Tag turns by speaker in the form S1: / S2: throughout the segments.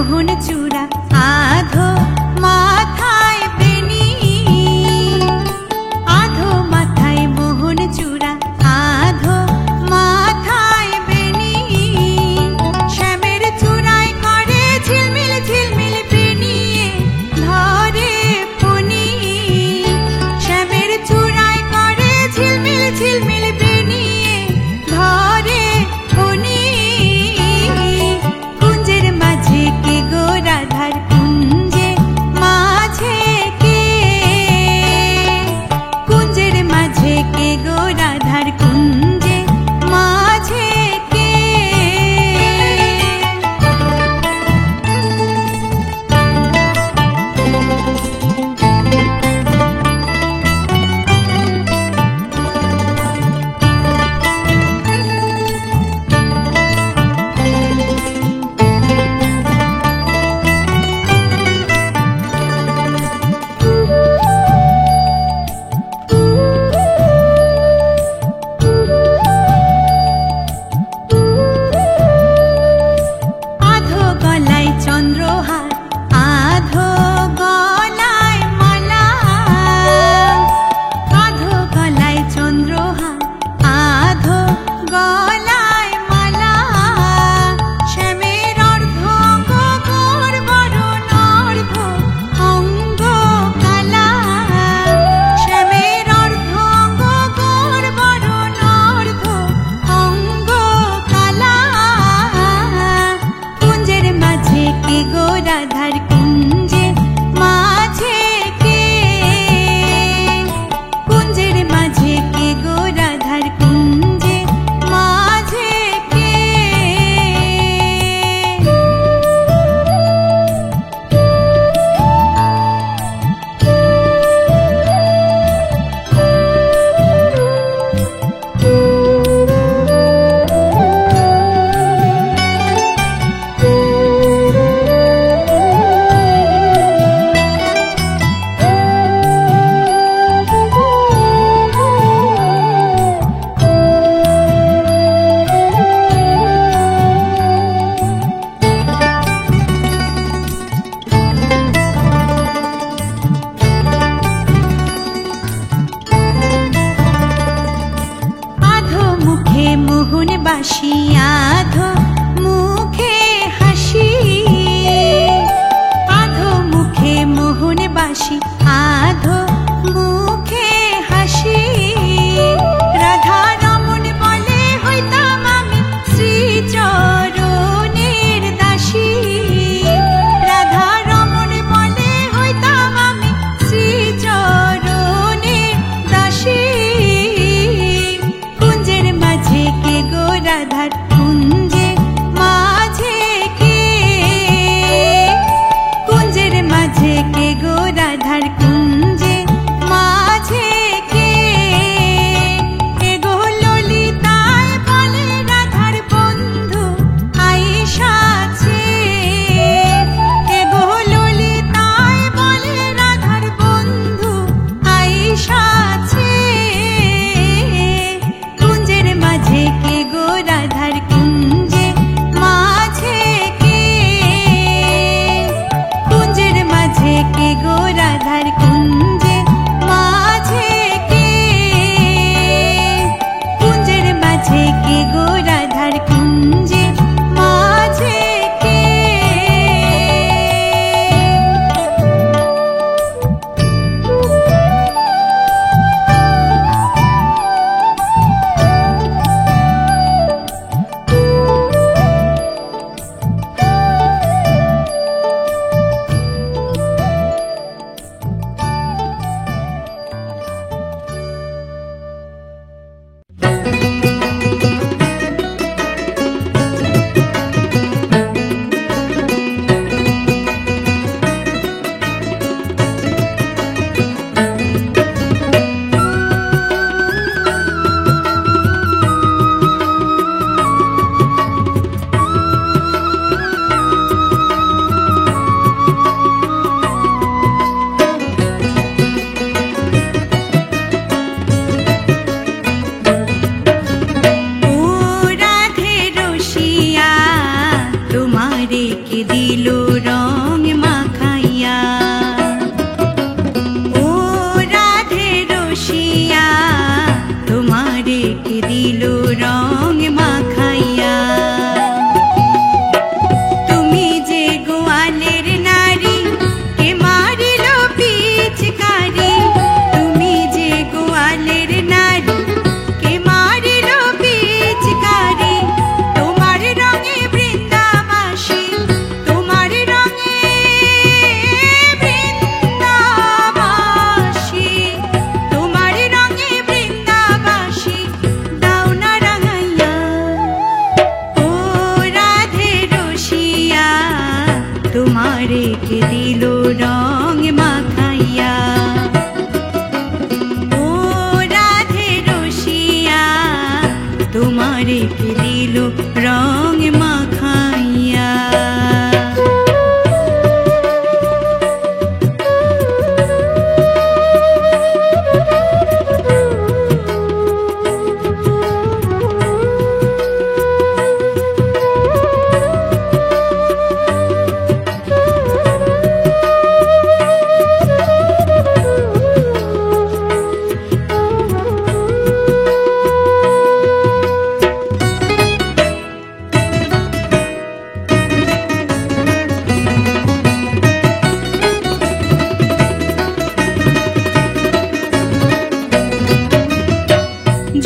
S1: মোহন চূড়া আধো মাথায় বেনি, আধো মাথায় মোহন চূড়া আধো মাথায় বেনি, শ্যামের চূড়ায় করে ঝিলমিল ঝিলমিল বেনিয়ে ধরে ফণি, শ্যামের চূড়ায় করে ঝিলমিল ঝিলমিল বেনিয়ে ধরে ফণি। কুঞ্জের মাঝে কে গো রাধার কুঞ্জে মাঝে কে, কুঞ্জের মাঝে কে গো রাধার কুঞ্জে মাঝে কে। আধো গলায় চন্দ্রহার আধো গলায় মালা, আধো গলায় চন্দ্রহার আধো গলায় মালা, শ্যামের অর্ধ অঙ্গ গোর বরণ অর্ধ অঙ্গ কালা, শ্যামের অর্ধ অঙ্গ গোর বরণ অর্ধ অঙ্গ কালা। কুঞ্জের মাঝে কে গো রাধার কুঞ্জে মাঝে কে, কুঞ্জের মাঝে কে গো রাধার কুঞ্জে মাঝে কে। আধো মুখে মোহন বাসি আধো মুখে হাসি, আধো মুখে মোহন বাসি আধো মুখে হাসি, রাধা রমণ বলে হইতাম আমি শ্রীচরণের দাসী, রাধা রমণ বলে হইতাম আমি শ্রীচরণের দাসী। কুঞ্জের মাঝে কে গো রাধার কুঞ্জে মাঝে কে, কুঞ্জের মাঝে কে গো রাধার কুঞ্জে মাঝে কে। কে গো ললিতায় বলে রাধার বন্ধু আইসাছে, কে গো ললিতায় বলে রাধার বন্ধু আইসাছে। কুঞ্জের মাঝে কে গো রাধার কুঞ্জে মাঝে কে, কুঞ্জের মাঝে কে গো রাধার কুঞ্জে মাঝে কে, কুঞ্জের মাঝে কে গো রাধার কুঞ্জে মাঝে কে। দিল তোমারে কে দিল রং মাখাইয়া। ও রাধে রসিয়া তোমারে কে দিল রং মাখাইয়া।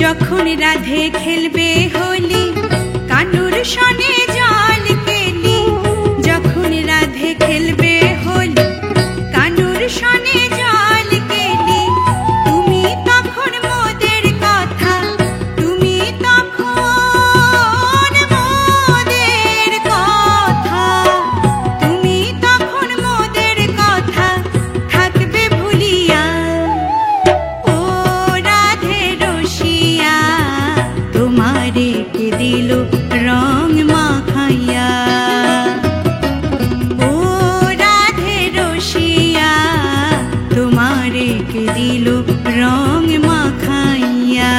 S1: যখন রাধে খেলবে হোলি কানুর সনে জল কেলি। যখন রাধে খেলবে হোলি কানুর সনে জল কেলি। তুমি তখন মোদের কথা, তুমি তখন মোদের কথা, তুমি তখন মোদের কথা থাকবে ভুলিয়া। ও রাধে রসিয়া তোমারে কে দিল রং মাখাইয়া। ও রাধে রসিয়া তোমারে কে দিল রং মাখাইয়া।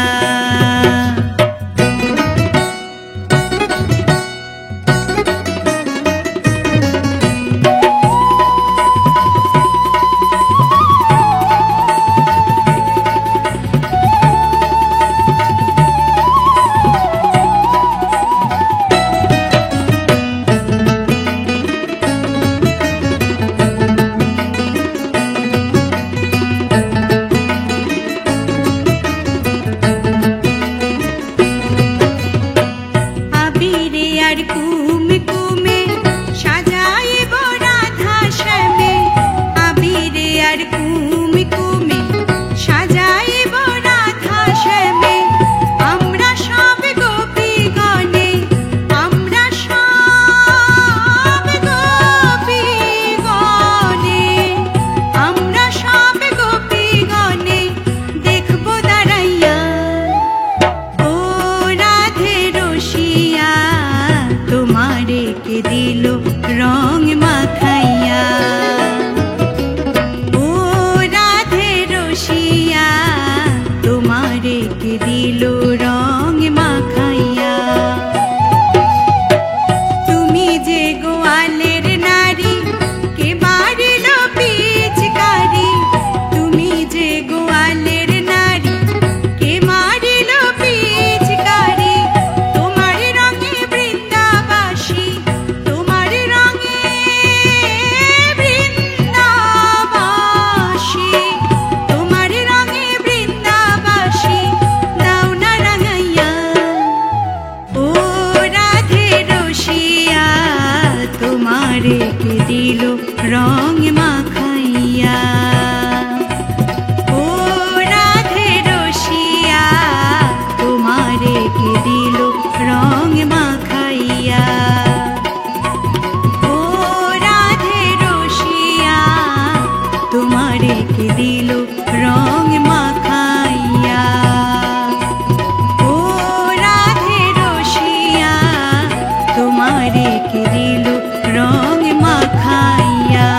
S1: আর কুমে কুমে সাজাইব রাধা শ্যামে। আবিরে আর কুমে কুমে সাজাইব রাধা শ্যামে। আমরা সব গোপী গণে, আমরা সব গোপী গণে, আমরা সব গোপী গণে দেখব দাঁড়াইয়া। ও রাধে রসিয়া তোমারে কে দিল রং মাখাইয়া। ও রাধে রসিয়া তোমারে কে দিল রং মাখাইয়া। তুমি যে গোয়ালের নারী কে বাড়িল পিচকারি। তুমি যে গোয়ালের নারী কে মারিল পিচকারি। তোমার রঙে বৃন্দাবাসী, তোমার রঙে বৃন্দাবাসী, তোমার রঙে বৃন্দাবাসী দাও না রাঙাইয়া। ও রাধে রসিয়া তোমারে কে দিল রং মাখাইয়া। ও রাধে রসিয়া তোমারে কে দিল রং মাখাইয়া। ও রাধে রসিয়া তোমারে কে দিল রং মাখাইয়া। ও রাধে রসিয়া তোমারে কে দিল রং মাখাইয়া।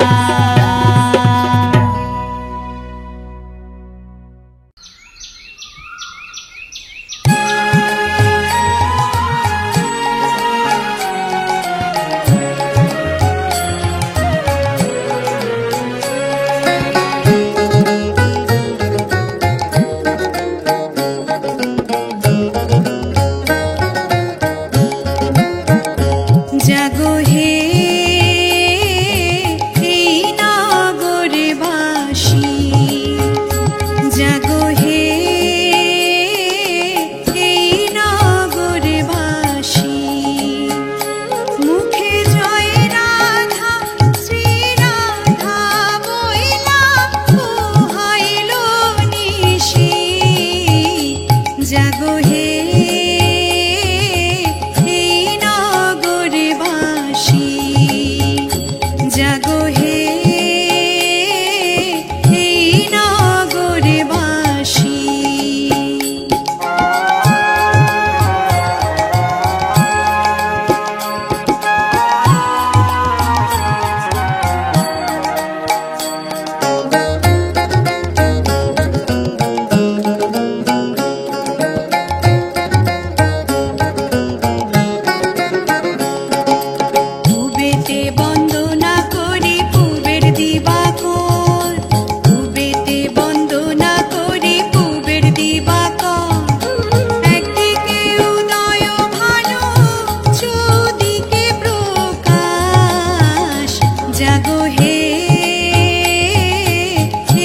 S1: জাগো হে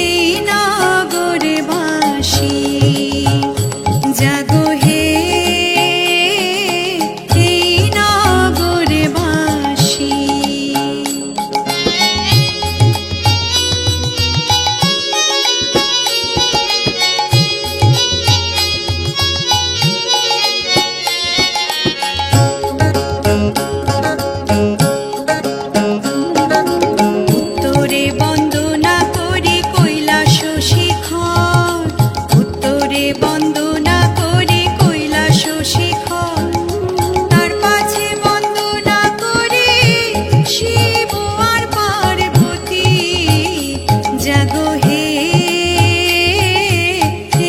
S1: এই নগরবাসী, জাগো হে এই নগরবাসী। উত্তরে বন্দনা করি কৈলাস শিখর, উত্তরে বন্দনা করি কৈলাস শিখর, তার পাছে বন্দনা করি শিব আর পার্বতী। জাগো হে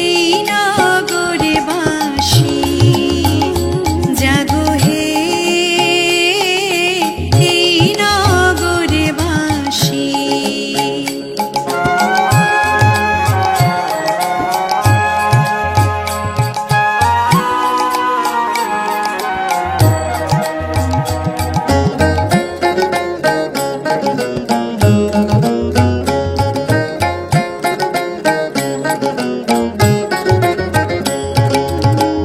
S1: এই নগরবাসী, জাগো হে এই নগরবাসী।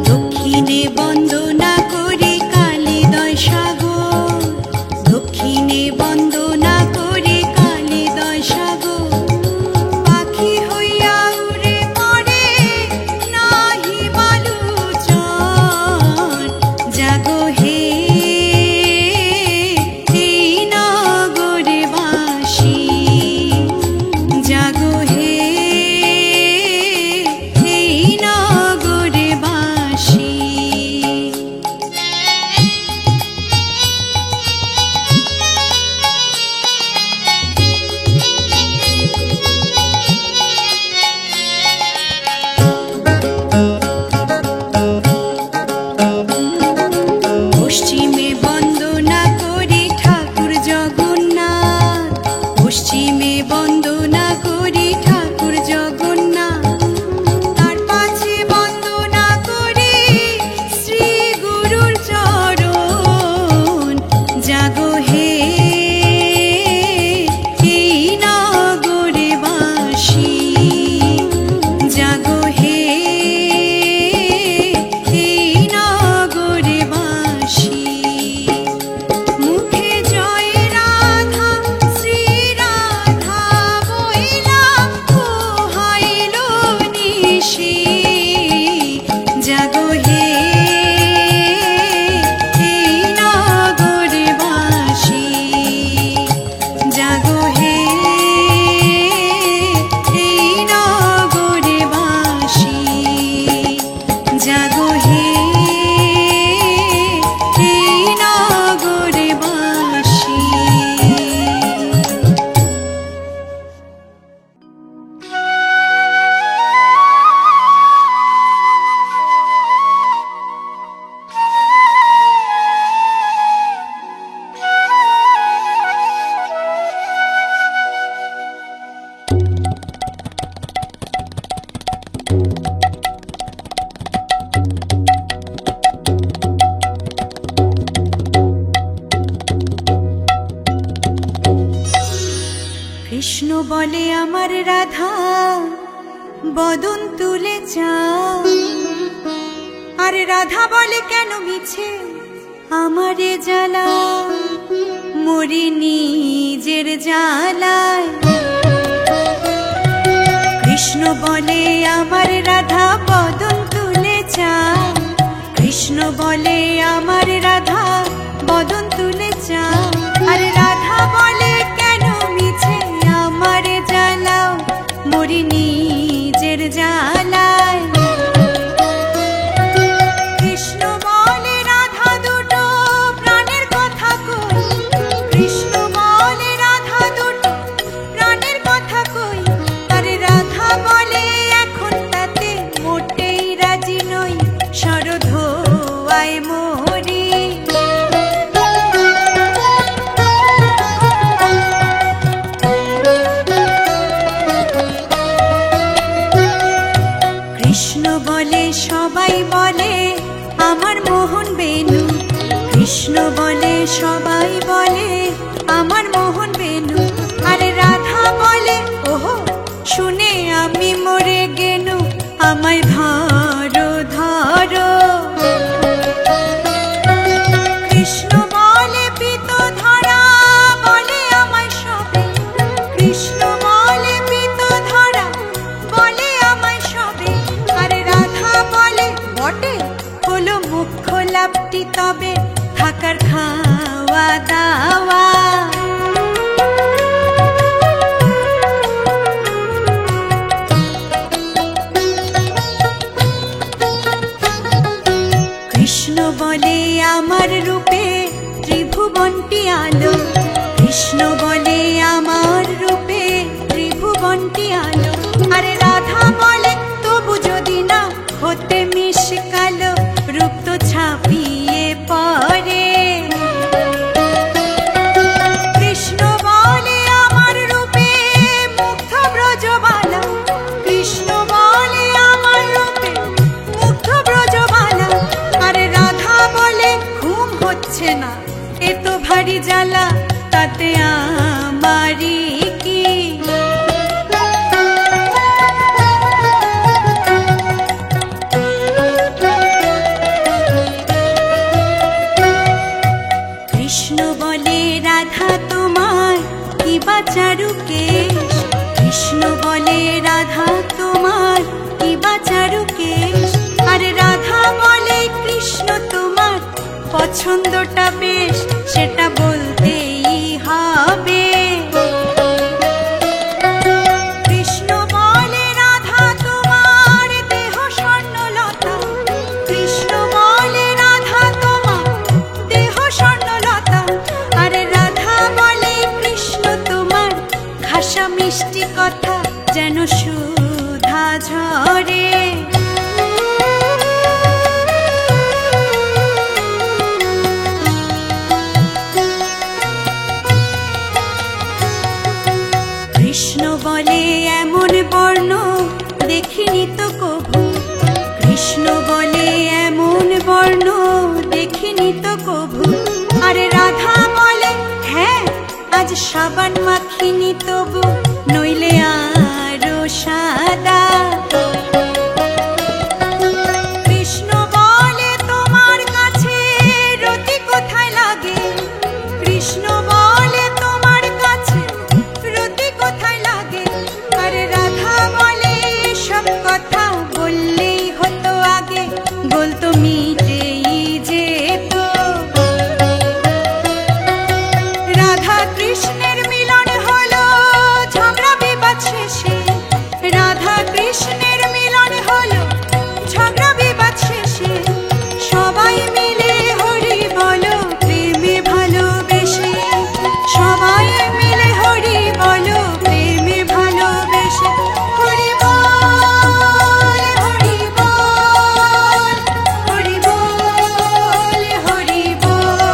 S1: দক্ষিণে বন্দনা করি কালিদয় সাগর, দক্ষিণে বন্দনা করি কালিদয় সাগর, পাখি হইয়া উড়ে পড়ে নাহি বালুচর। জাগো হে এই নগরবাসী, জাগো হে এই নগরবাসী। পশ্চিমে বন্দনা করি ঠাকুর জগন্নাথ, পশ্চিমে বন্দনা করি ঠাকুর জগন্নাথ, তার পাছে বন্দনা করি শ্রী গুরুর চরণ। জাগো হে এই নগরবাসী, জাগো হে এই নগরবাসী। মুখে জয় রাধা শ্রী রাধা বইলা পোহাইল নিশি। জাগো হে এই নগরবাসী, জাগো হে এই নগরবাসী, জাগো হে এই নগরবাসী। কৃষ্ণ বলে আমার রাধা বদন তুলে চাও, আর রাধা বলে কেন মিছে আমারে জ্বালা, মরি নিজের জ্বালায়। কৃষ্ণ বলে আমার রাধা বদন তুলে চাও, কৃষ্ণ বলে আমার রাধা বদন তুলে চাও, আর রাধা বলে কেন মিছে আমারে জ্বালাও, মরি নিজের জ্বালায়। কৃষ্ণ বলে রাধা দুটো প্রাণের কথা কই, কৃষ্ণ বলে রাধা দুটো প্রাণের কথা কই, আর রাধা বলে এখন তাতে মোটেই রাজি নই, শরধোয়ায় মরি। আমারি কি। কৃষ্ণ বলে রাধা তোমার কি বাচারু কেশ, কৃষ্ণ বলে রাধা তোমার কি বাচারু কেশ, আর রাধা বলে কৃষ্ণ তোমার পছন্দটা বেশ, সেটা বলতেই হবে। কৃষ্ণ বলে রাধা তোমার দেহ স্বর্ণলতা, কৃষ্ণ বলে রাধা তোমার দেহ স্বর্ণলতা, আর রাধা বলে কৃষ্ণ তোমার ভাষা মিষ্টি কথা যেন সুধা ঝরে। কৃষ্ণ বলে এমন বর্ণ দেখিনি তো কভু, কৃষ্ণ বলে এমন বর্ণ দেখিনি তো কভু, আরে রাধা বলে হ্যাঁ আজ সাবান মাখিনি তবু, নইলে আরো সাদা। কৃষ্ণ বলে তোমার কাছে রতি কোথায় লাগে, কৃষ্ণ বলে তোমার কাছে রতি কোথায় লাগে, আরে রাধা বলে সব কথা বললেই হতো আগে, বলতো মিটেই যেত। রাধা কৃষ্ণের মিলন হলো ঝগড়া বিবাদ শেষে, রাধা কৃষ্ণের মিলন হলো ঝগড়া বিবাদ শেষে, সবাই মিলে হরি বলো প্রেমে ভালোবেসে, সবাই মিলে হরি বলো প্রেমে ভালোবেসে। হরি বল হরি বল হরি বল হরি বল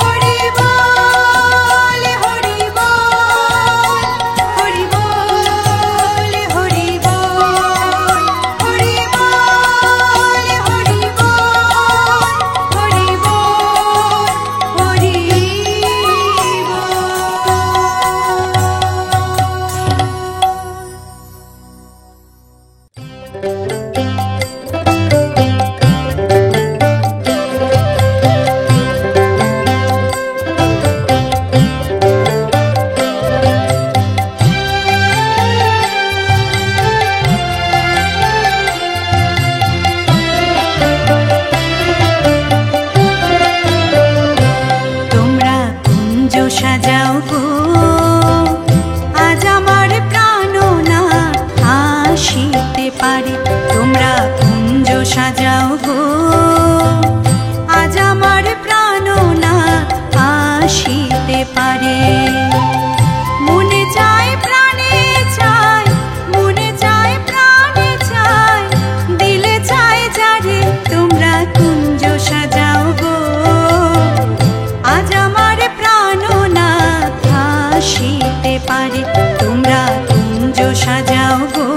S1: হরি বল হরি বল হরি বল হরি বল হরি বল হরি বল হরি বল হরি তোমরা কুঞ্জ সাজাও গো, আজ আমার প্রাণনা আসিতে পারে। তোমরা কুঞ্জ সাজাও গো, আজ আমার প্রাণনা আসিতে পারে। মনে চায় প্রাণে চায়, মনে চায় প্রাণে চায়, দিলে চায় যারে। তোমরা কুঞ্জ সাজাও গো, আজ আমার প্রাণনা আসিতে পারে। তোমরা কুঞ্জ সাজাও গো,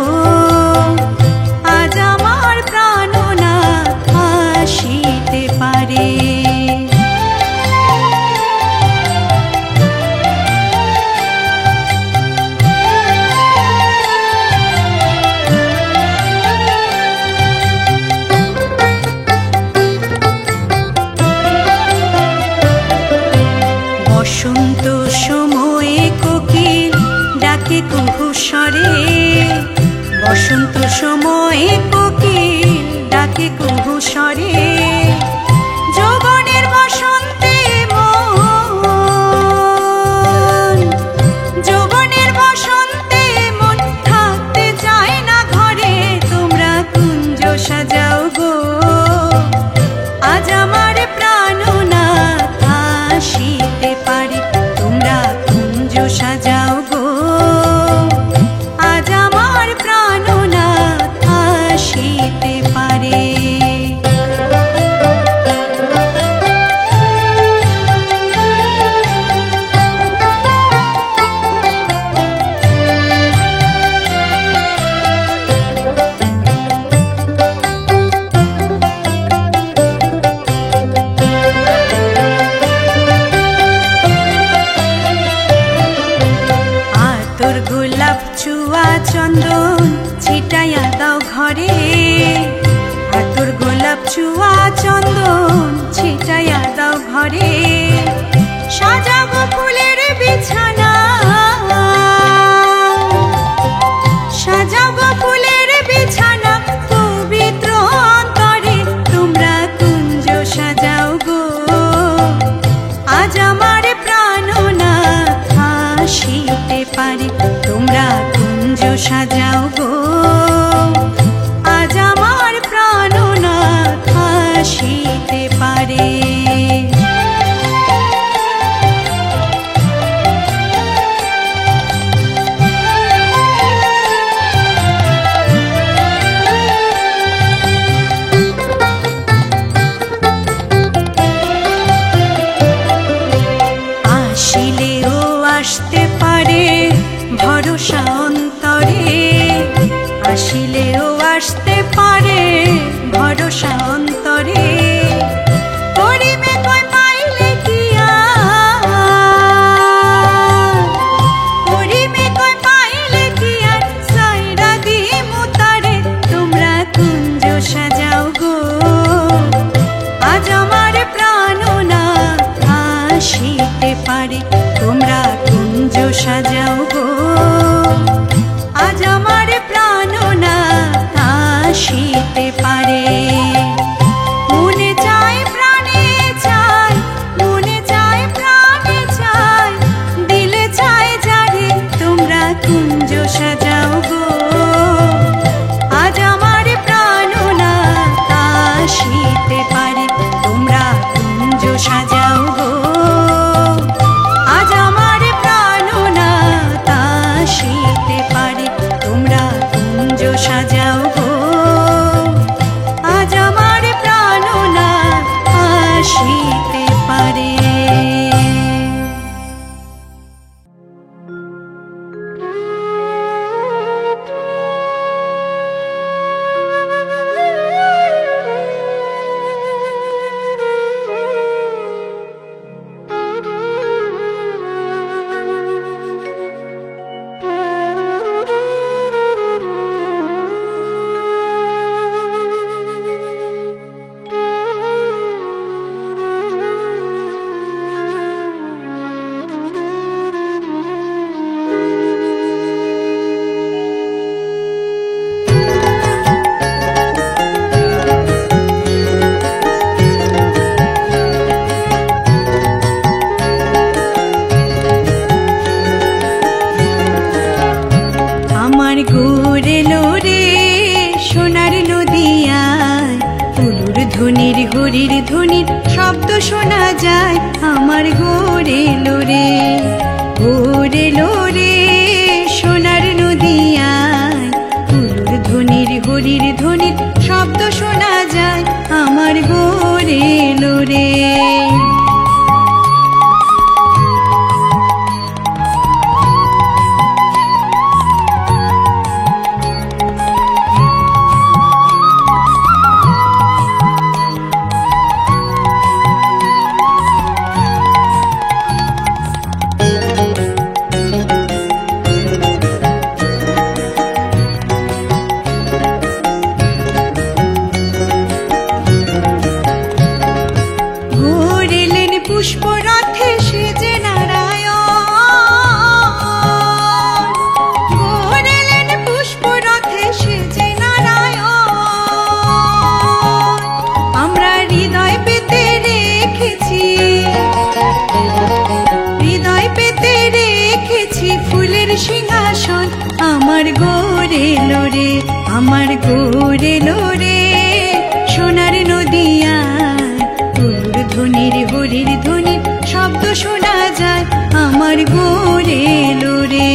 S1: আজ আমার প্রাণনা আসিতে পারে। বসন্ত সময়ে কোকিল ডাকে কুহু স্বরে, বসন্ত সময়ে কোকিল ডাকে কুহু স্বরে। যৌবনের বসন্তে মন, যৌবনের বসন্তে মন থাকতে চায় না ঘরে। তোমরা কুঞ্জ সাজাও গো, আজ আমার প্রাণনা আসিতে পারে। তোমরা কুঞ্জ সাজাও গো, আজ আমার প্রাণনা আসিতে পারে। ছিটাইয়া দাও ঘরে, আতর গোলাপ চুয়া চন্দন ছিটাইয়া দাও ঘরে। সাজাবো ফুলের বিছানা, সাজাবো ফুলের বিছানা, পবিত্র অন্তরে তোমরা কুঞ্জ সাজাও গো। আজ আমার প্রাণনাথ আসিতে পারে, তোমরা কুঞ্জ সাজাও গো। আজ আমার প্রাণনাথ আসিতে পারে। আসিলেও আসতে পারে ভরসা অন্তরে, আসিলেও আসতে পারে ভরসা অন্তরে। করিমে কই পাইলে কি আর, করিমে কই পাইলে কি আর, সাইরা দিমু তারে তোমরা কুঞ্জ সাজাও গো। আজ আমার প্রাণনাথ আসিতে পারে, তোমরা কুঞ্জ সাজাও গো। আজ আমার প্রাণনাথ আসিতে পারে। মনে চায় প্রাণে চায়, মনে চায় প্রাণে চায়, দিলে চায় যারে তোমরা কুঞ্জ সাজাও গো। আজ আমার প্রাণনাথ আসিতে পারে, তোমরা কুঞ্জ সাজাও গো। আজ আমার প্রাণনাথ আসিতে পারে, তোমরা কুঞ্জ সাজাও গো। আজ আমার প্রাণনাথ আসিতে পারে। আমার গোরে লোরে সোনার নদিয়ায়, উলুর ধ্বনির হরির ধ্বনির শব্দ শোনা যায়। আমার গোরে লোরে, গোরে লোরে সোনার নদিয়ায়, উলুর ধ্বনির হরির ধ্বনির শব্দ শোনা যায়। আমার গোরে লোরে। পুষ্পরথে সেজে নারায়ণ, ঘোরেলেন পুষ্পরথে সেজে নারায়ণ। আমরা হৃদয় পেতে রেখেছি, হৃদয় পেতে রেখেছি ফুলের সিংহাসন। আমার গোরে লোরে, আমার গোরে লোরে সোনার নদিয়ায়, উলুর ধ্বনির হরির ধ্বনির শব্দ শোনা যায়। আমার গোরে লোরে।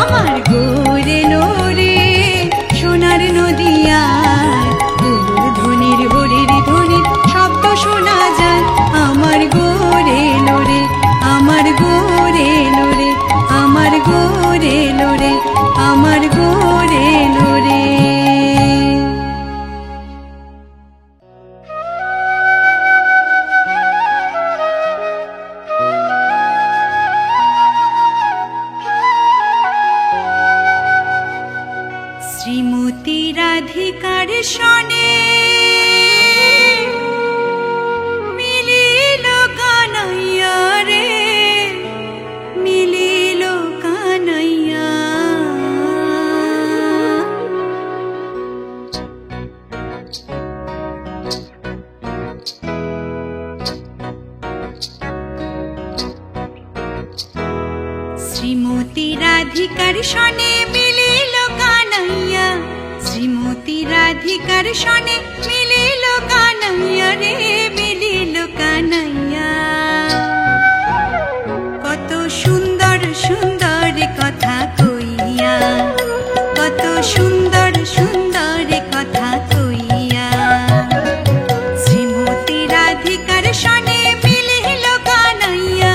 S1: আমার গোরে লোরে সোনার নদিয়ায় ধ্বনির হরির ধ্বনির শব্দ শোনা যায় আমার গোরে লোরে আমার গোরে লোরে আমার গোরে লোরে আমার গোরে লোরে। শ্রীমতী রাধিকার সনে মিলিল কানাইয়া রে মিলিল কানাইয়া। শ্রীমতী রাধিকার সনে মিলিল কানাইয়া শ্রীমতী রাধিকার সনে মিলিল কানাইয়া রে মিলিল কানাইয়া। কত সুন্দর সুন্দর কথা কইয়া কত সুন্দর সুন্দর কথা কইয়া শ্রীমতী রাধিকার সনে মিলিল কানাইয়া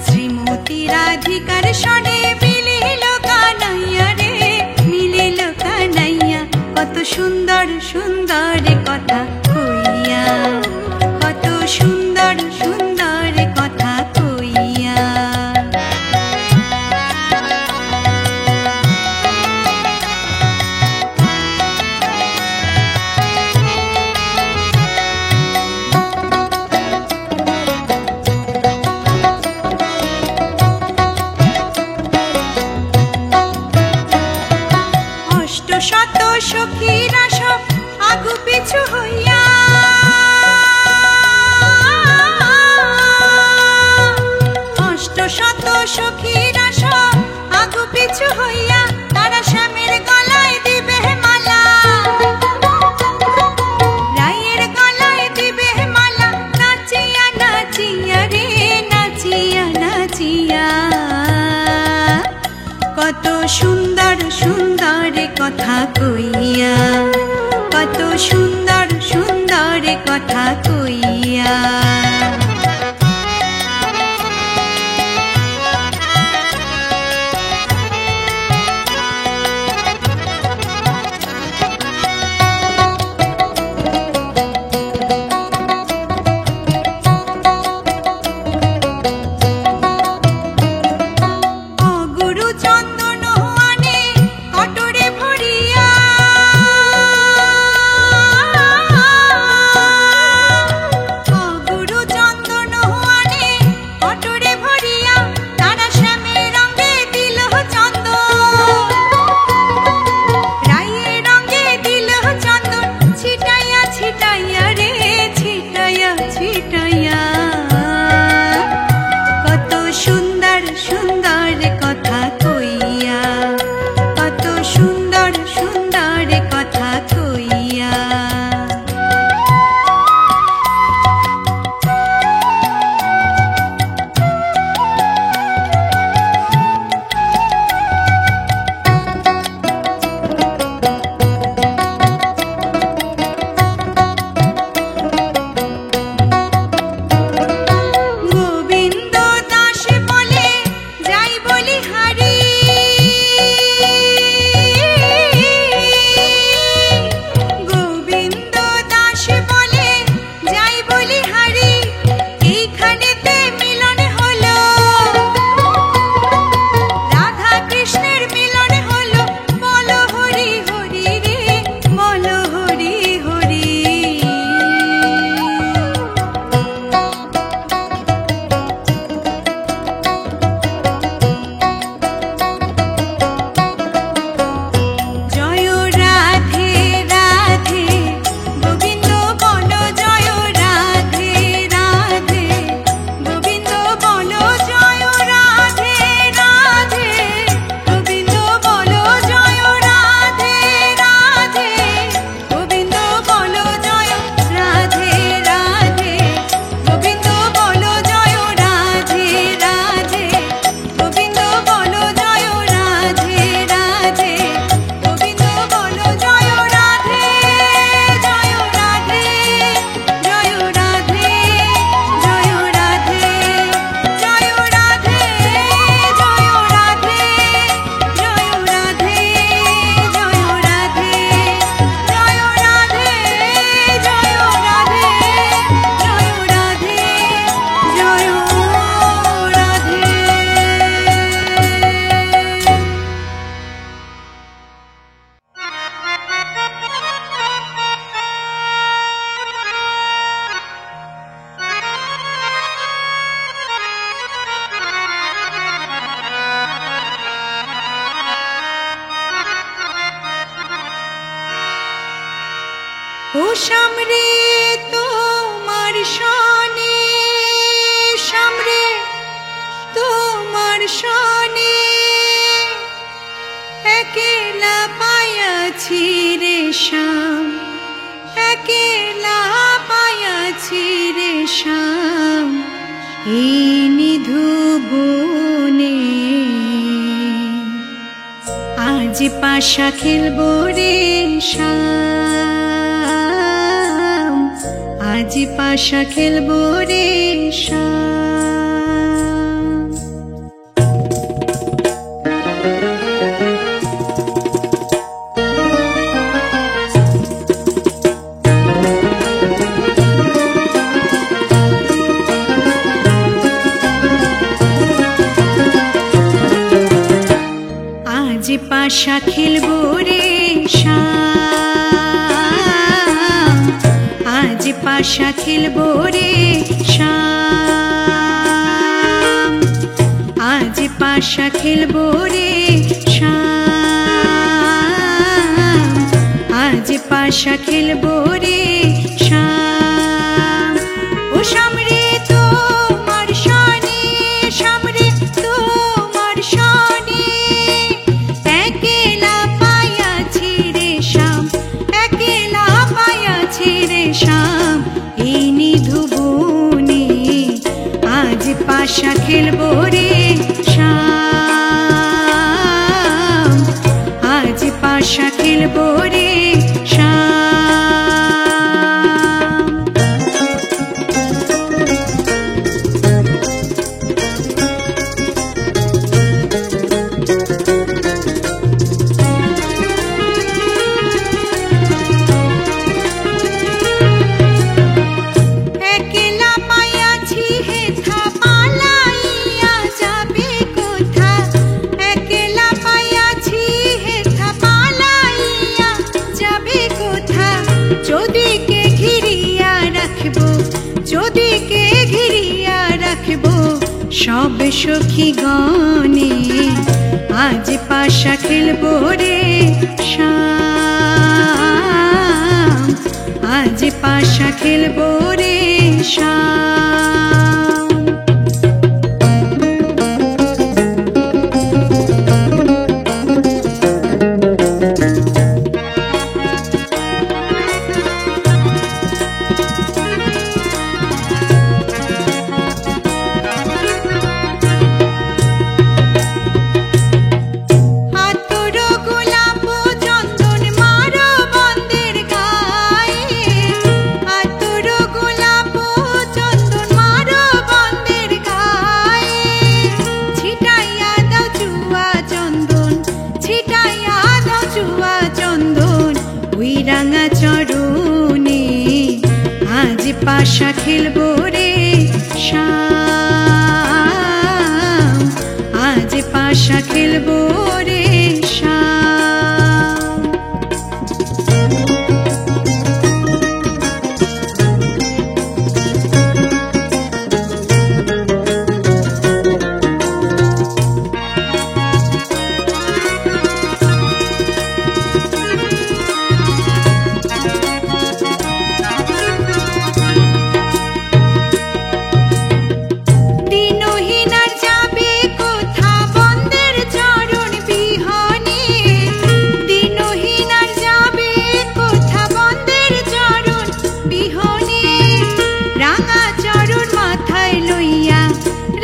S1: শ্রীমতী রাধিকার সনে মিলিল কানাইয়া রে মিলিল কানাইয়া। কত সুন্দর সুন্দর কথা কইয়া কত সুন্দর সুন্দর কথা কইয়া। অষ্টশত সখীরা সব আগু পিছু হইয়া অষ্টশত সখীরা সব আগু পিছু হইয়া তারা স্বামীর গলায় দিবে মালা রায়ের গলায় দিবে মালা নাচিয়া নাচিয়া রে নাচিয়া নাচিয়া। কত সুন্দর সুন্দর কথা কইয়া কত সুন্দর সুন্দর কথা কইয়া। গুরু সামরে তোমার শনে, সামরে তোমার শনে একেলা পায়াছি রে শ্যাম, একেলা পায়াছি রে শ্যাম এই নিধু বনে। আজ পাশা খেলবো রে শ্যাম, আজ পাশা খেলবো রে শ্যাম। আজ পাশা খেলবো রে শ্যাম, আজ পাশা খেলবো রে শ্যাম, আজ পাশা খেলবো রে শ্যাম, আজ পাশা খেলবো রে শ্যাম। ও সামরে তোমার শনে, সামরে তোমার শনে একেলা পায়াছি রে শ্যাম, একেলা পায়াছি রে শ্যাম এই নিধু বনে। আজ পাশা খেলবো রে শ্যাম, আজ পাশা খেলবো রে শ্যাম। একেলা পায়াছি হেথা পালাইয়া যাবে কোথা, একেলা পায়াছি হেথা পালাইয়া যাবে কোথা। যদিকে ঘিরিয়া রাখবো, যদিকে ঘিরিয়া রাখবো সব সখী গণে। আজ পাশা খেলবো রে শ্যাম, আজ পাশা খেলবো রে শ্যাম। আতর গোলাপ চন্দন মারো বন্দের গায়ে, আতর গোলাপ চন্দন মারো বন্দের গায়ে। ছিটাইয়া দাও চুয়া চন্দন, ছিটাইয়া দাও চুয়া চন্দন ওই রাঙা চরণে। আজ পাশা খেলবো রে শ্যাম, আজ পাশা খেলবো রে শ্যাম। দিনহীন আর যাবে কোথা বন্দের চরণ বিহনে, দিনহীন আর যাবে কোথা বন্দের চরণ বিহনে। রাঙা চরণ মাথায় লইয়া,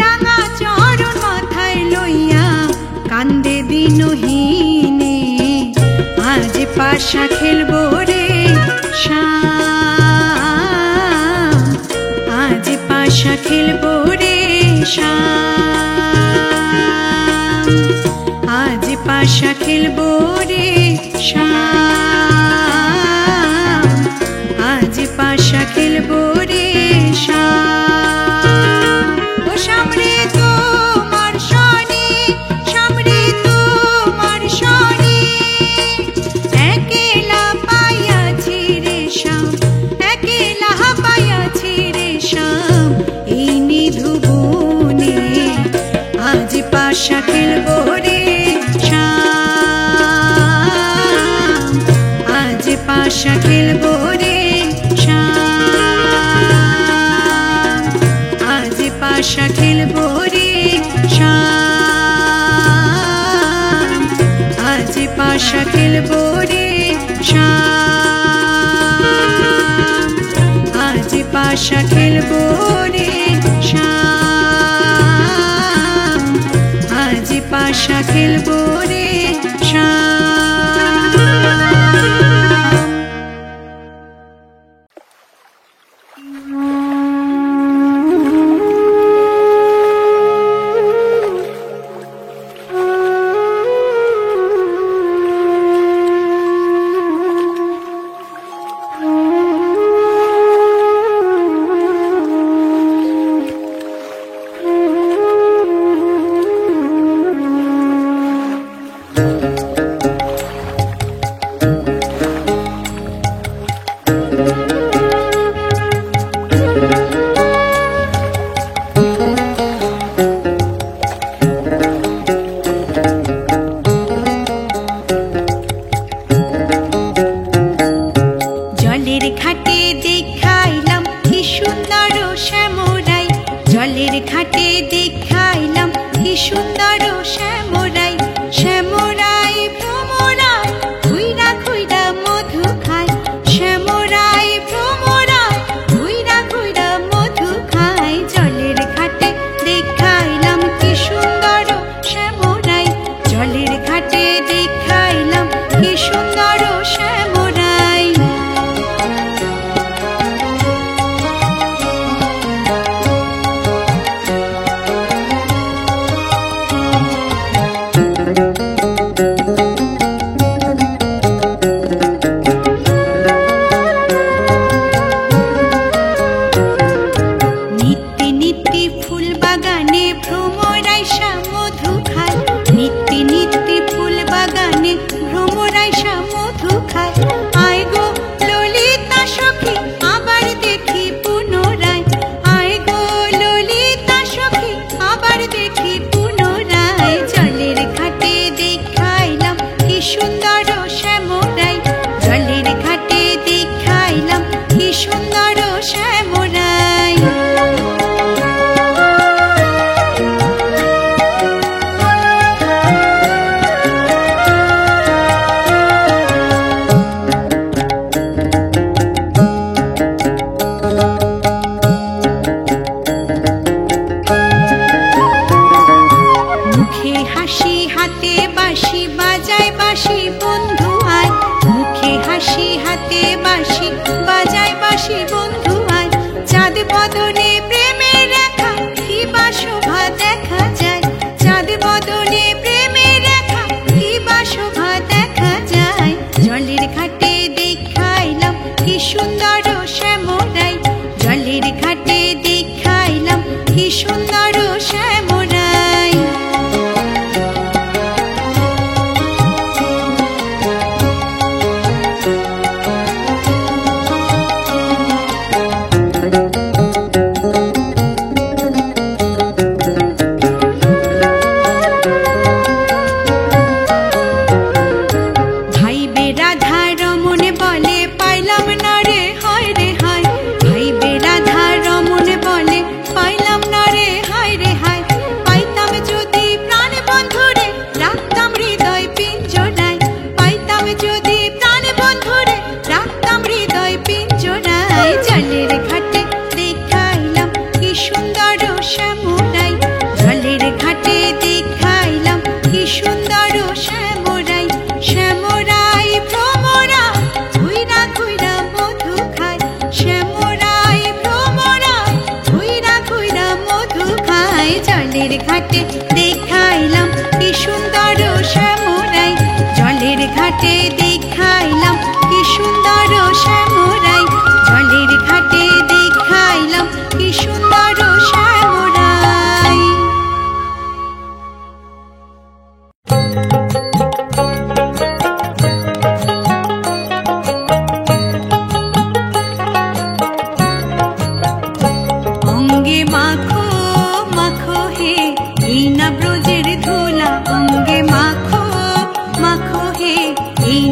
S1: রাঙা চরণ মাথায় লইয়া কান্দে দিনহীনে। আজ পাশা খেলবো রে শ্যাম, আজ পাশা খেলবো রে শ্যাম, আজ পাশা খেলবো রে শ্যাম, আজ পাশা খেলবো রে শ্যাম। ও সামরে তোমার শনে, সামরে তোমার শনে একেলা পায়াছি রে শ্যাম, একেলা পায়াছি রে শ্যাম এই নিধু বনে। আজ পাশা খেলবো রে শ্যাম, পাশা খেলবো রে শ্যাম, আজ পাশা খেলবো রে শ্যাম, আজ পাশা খেলবো রে শ্যাম।
S2: এই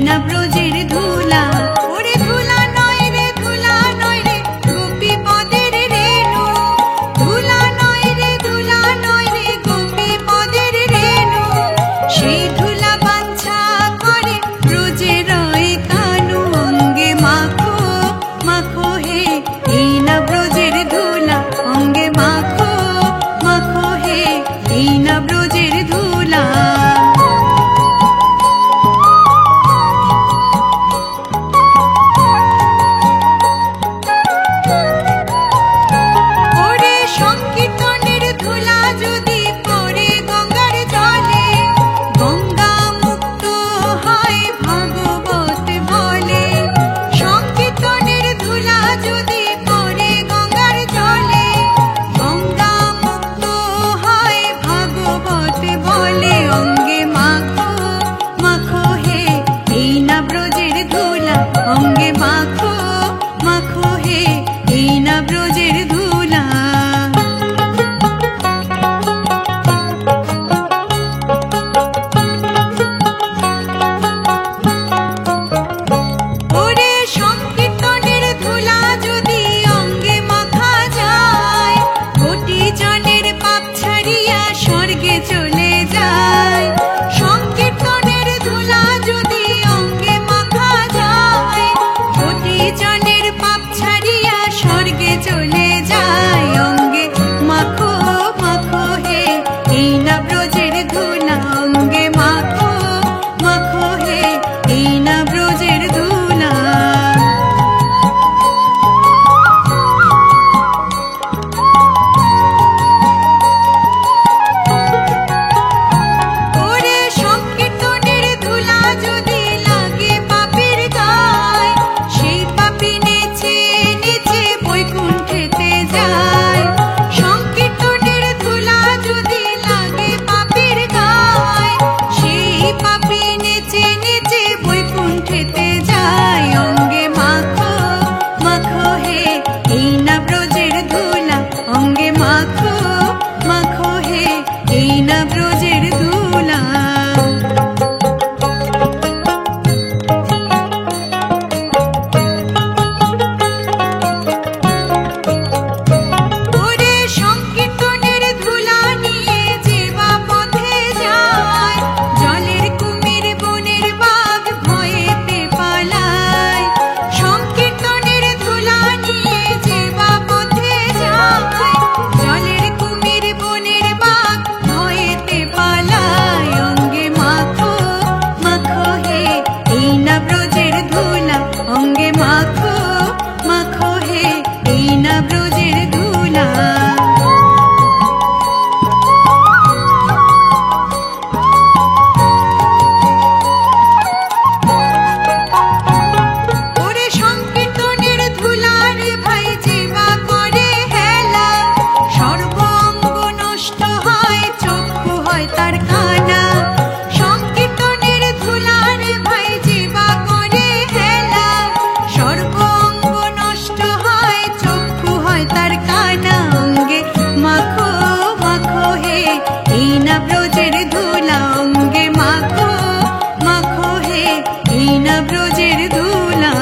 S1: না ব্রজের ধুলা।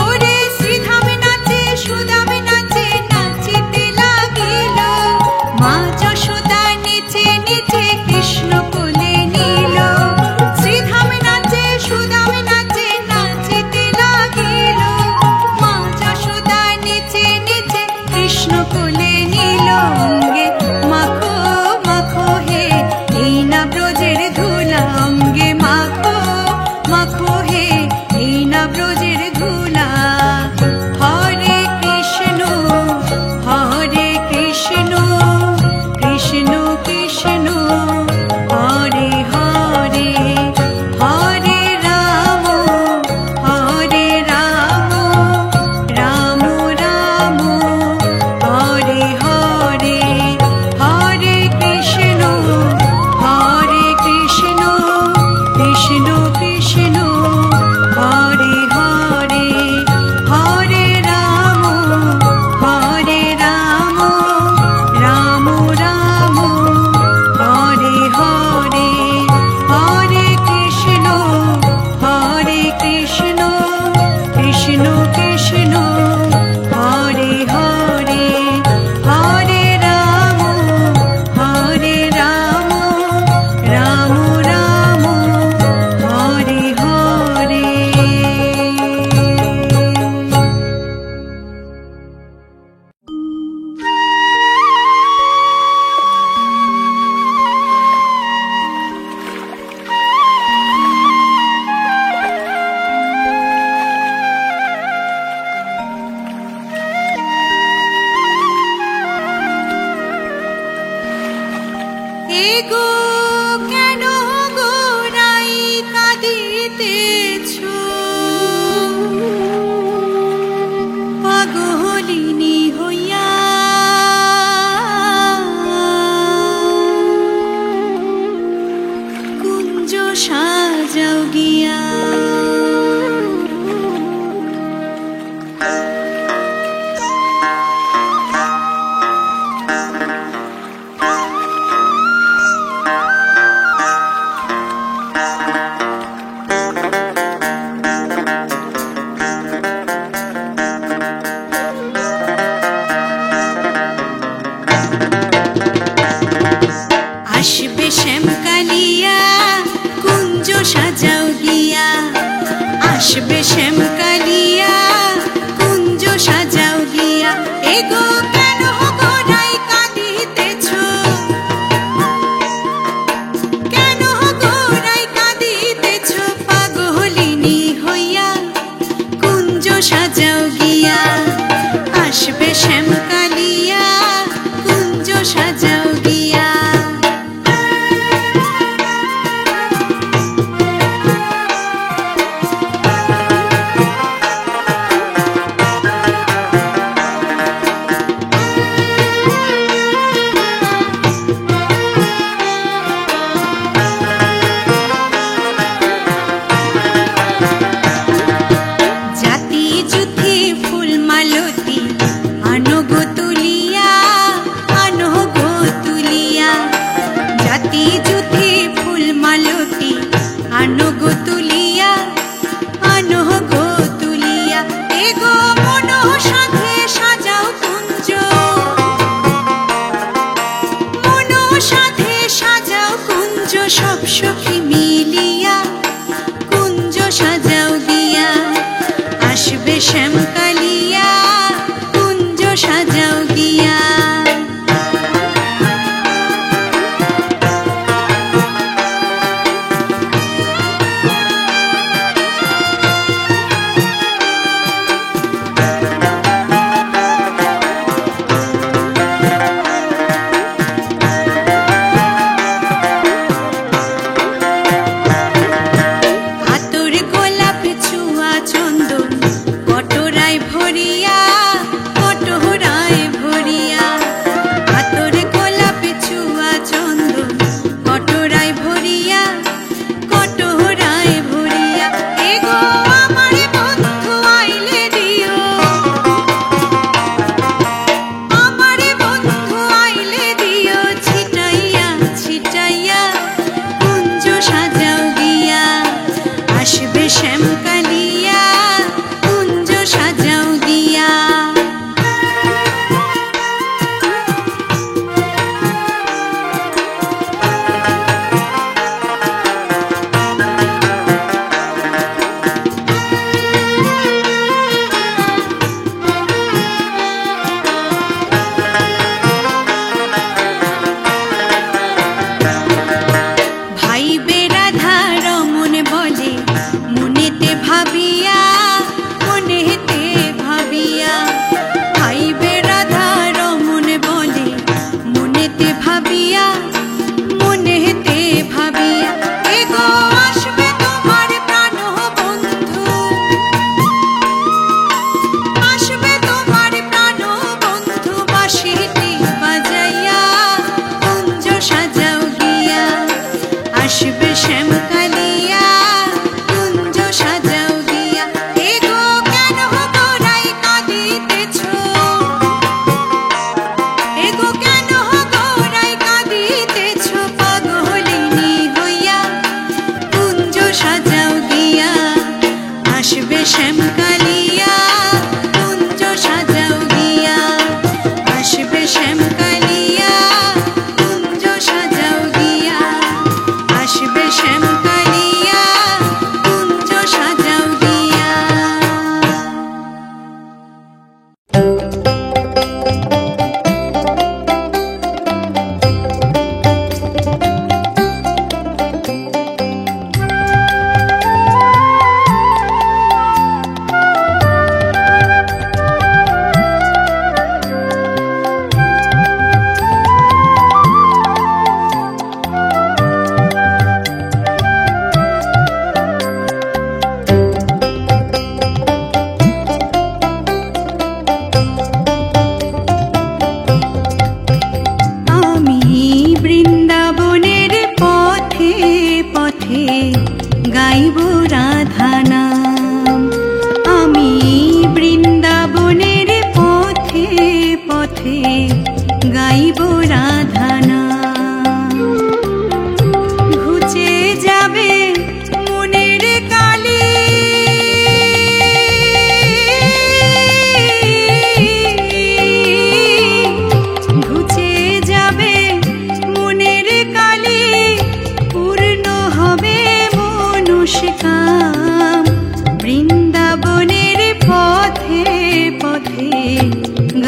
S1: ওরে শ্রীধামে নাচে সুদামে নাচে নাচিতে লাগিল, মা যশোদা নেচে নেচে কৃষ্ণ কোলে নিল। শ্রীধামে নাচে সুদামে নাচে নাচিতে লাগিল, মা যশোদা নেচে নেচে কৃষ্ণ কোলে নিল। অঙ্গে মাখো মাখো হে এই না ব্রজের ধুলা, অঙ্গে মাখো মাখো হে এই না ব্রজের ধুলা। হরে কৃষ্ণ হরে কৃষ্ণ কৃষ্ণ কৃষ্ণ হরে হরে, হরে রাম রাম রাম হরে হরে, হরে কৃষ্ণ কৃষ্ণ কৃষ্ণ হরে হরে, হরে রাম রাম রাম হরে হরে, হরে কৃষ্ণ কৃষ্ণ কৃষ্ণ হরে হরে, হরে রাম রাম রাম হরে হরে। এগো কেন গোরাই কাঁদিতেছ, পাগলিনী হইয়া কুঞ্জ সাজাও গিয়া। আসবে শ্যামকালিয়া কুঞ্জ সাজাও গিয়া, আসবে শ্যামকালিয়া কুঞ্জ সাজাও গিয়া। এগো কেন গোরাই কাঁদিতেছ, কেন গোরাই কাঁদিতেছ, পাগলিনী হইয়া কুঞ্জ সাজাও গিয়া। আসবে শ্যামকালিয়া কুঞ্জ সাজাও গিয়া।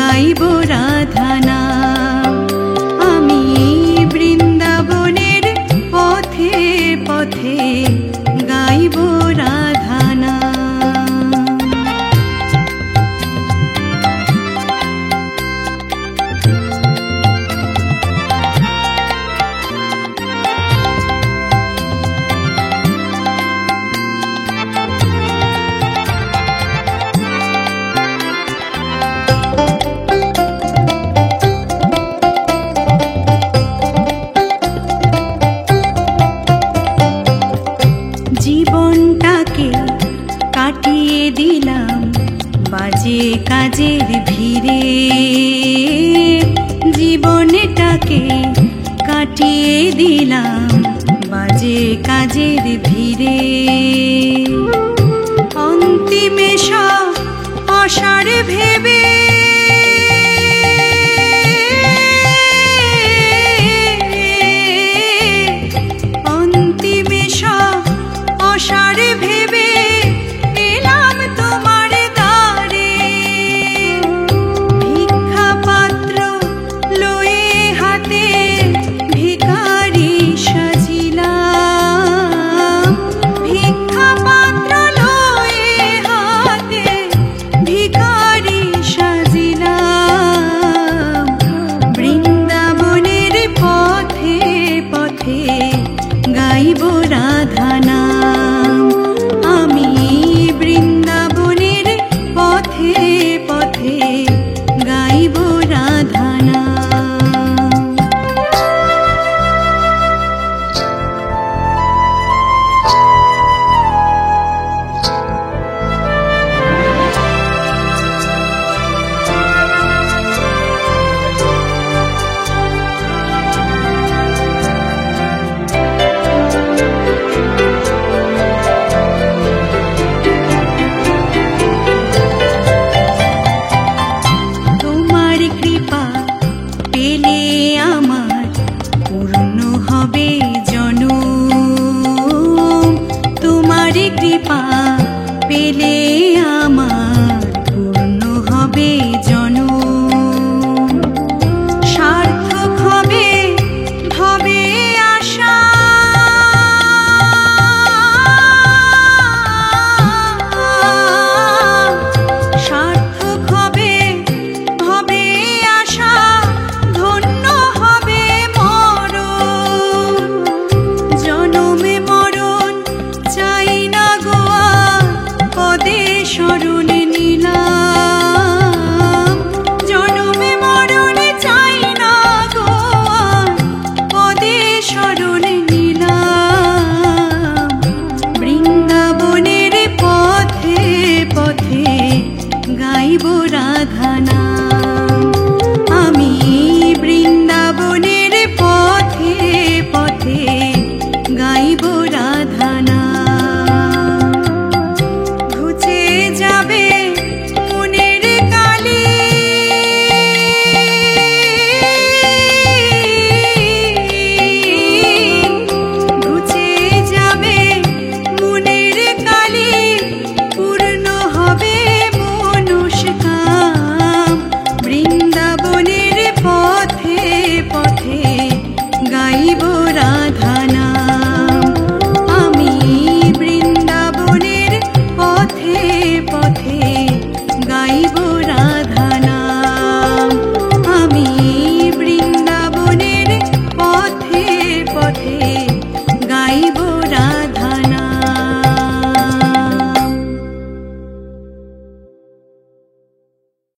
S1: গাইব রাধা নাম। আমি বৃন্দাবনের পথে পথে গাইব রাধা নাম। জীবনটাকে কাটিয়ে দিলাম বাজে কাজের ভিড়ে, জীবনটাকে কাটিয়ে দিলাম বাজে কাজের ভিড়ে। অন্তিমে সব অসার ভেবে অসারে ভেবে এলাম তোমার দ্বারে। ভিক্ষা পাত্র লয়ে হাতে ভিখারি সাজিলাম, ভিক্ষা পাত্র লয়ে হাতে ভিখারি সাজিলাম। বৃন্দাবনের পথে পথে গাইব রাধা নাম। আমি বৃন্দাবনের পথে পথে গাইব রাধা নাম। পেলে আমার পূর্ণ হবে জনম, তোমার কৃপা পেলে আমার পূর্ণ হবে জনম। সার্থক হবে ভবে আশা, সার্থক হবে ভবে আশা, ধন্য হবে মরণ। জনমে মরণ চাই না গো আর, পদে শরণ নিলাম। জনমে মরণ চাই না গো আর, পদে শরণ নিলাম। বৃন্দাবনের পথে পথে গাইব রাধা নাম।